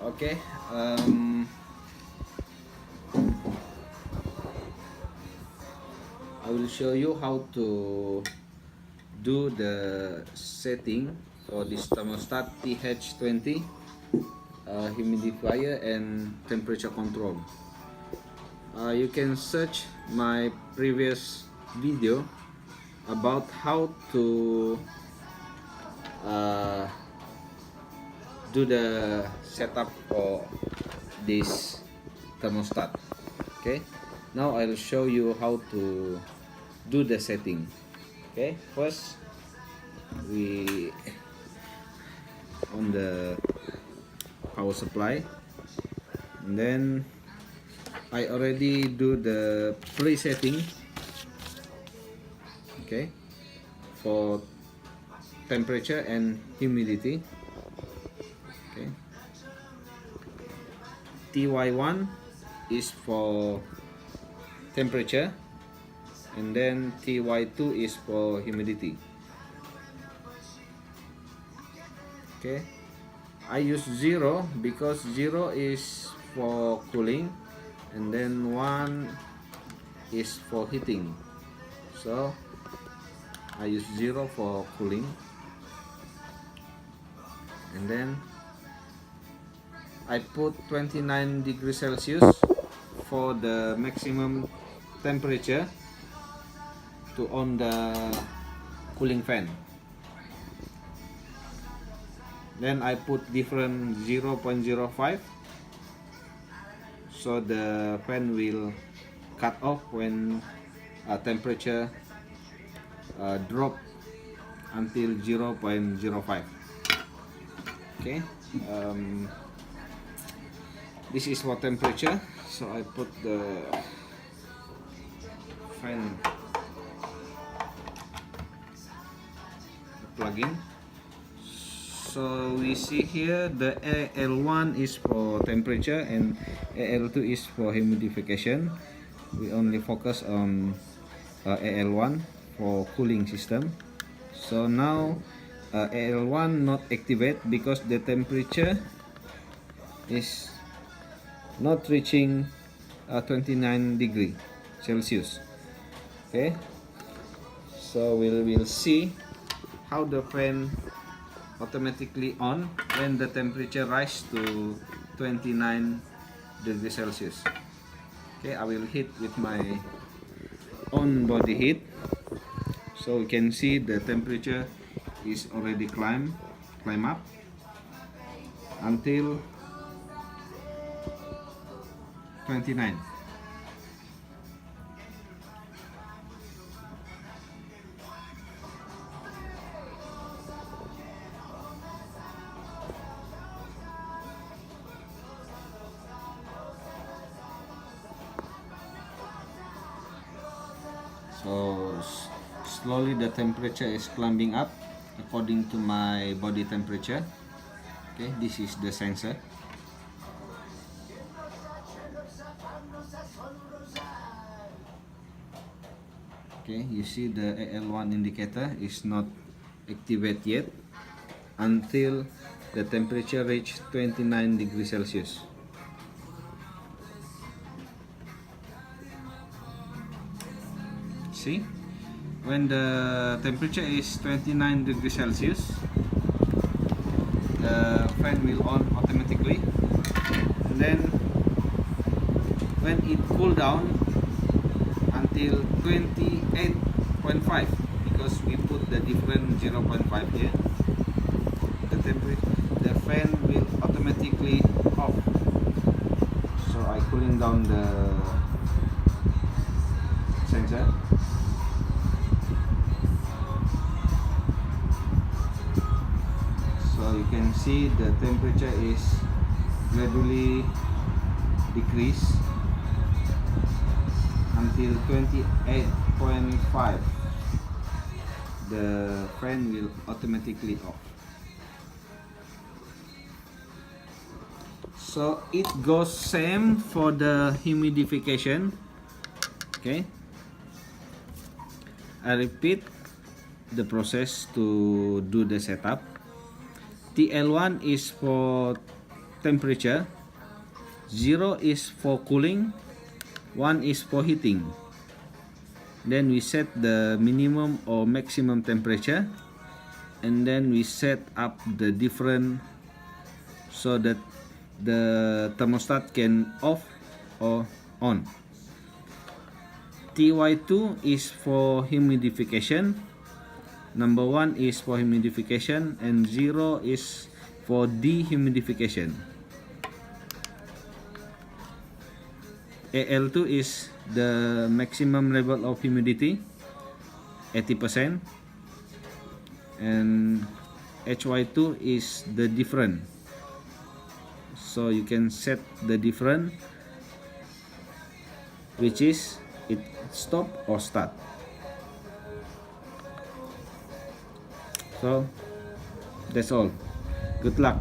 Okay, I will show you how to do the setting for this thermostat TH20 humidifier and temperature control. You can search my previous video about how to uh, do the setup for this thermostat. Okay, now I'll show you how to do the setting. Okay, first we on the power supply, and then I already do the pre-setting, okay, for temperature and humidity. Okay, TY1 is for temperature, and then TY2 is for humidity. Okay, I use 0 because 0 is for cooling, and then 1 is for heating. So I use 0 for cooling, and then I put 29 degrees Celsius for the maximum temperature to on the cooling fan. Then I put different 0.05, so the fan will cut off when temperature drop until 0.05. Okay, this is for temperature, so I put the fan plug in. So we see here the AL1 is for temperature and AL2 is for humidification. We only focus on AL1 for cooling system. So now AL1 not activate because the temperature is not reaching 29 degree Celsius. Okay, so we'll see how the fan automatically on when the temperature rise to 29 degrees Celsius. Okay, I will heat with my own body heat, so we can see the temperature is already climb up until 29. So slowly the temperature is climbing up according to my body temperature. Okay, this is the sensor. Okay, you see the AL1 indicator is not activated yet until the temperature reach 29 degrees Celsius. See, when the temperature is 29 degrees Celsius, the fan will on automatically, and then when it cool down until 28.5, because we put the different 0.5 here, the fan will automatically off. So I cooling down the sensor. So you can see the temperature is gradually decrease until 28.5. The fan will automatically off. So it goes same for the humidification. Okay, I repeat the process to do the setup. TL1 is for temperature. 0 is for cooling, 1 is for heating. Then we set the minimum or maximum temperature, and then we set up the different so that the thermostat can off or on. TY2 is for humidification, number 1 is for humidification, and 0 is for dehumidification. AL2 is the maximum level of humidity, 80%, and HY2 is the different. So you can set the different, which is it stop or start. So that's all. Good luck.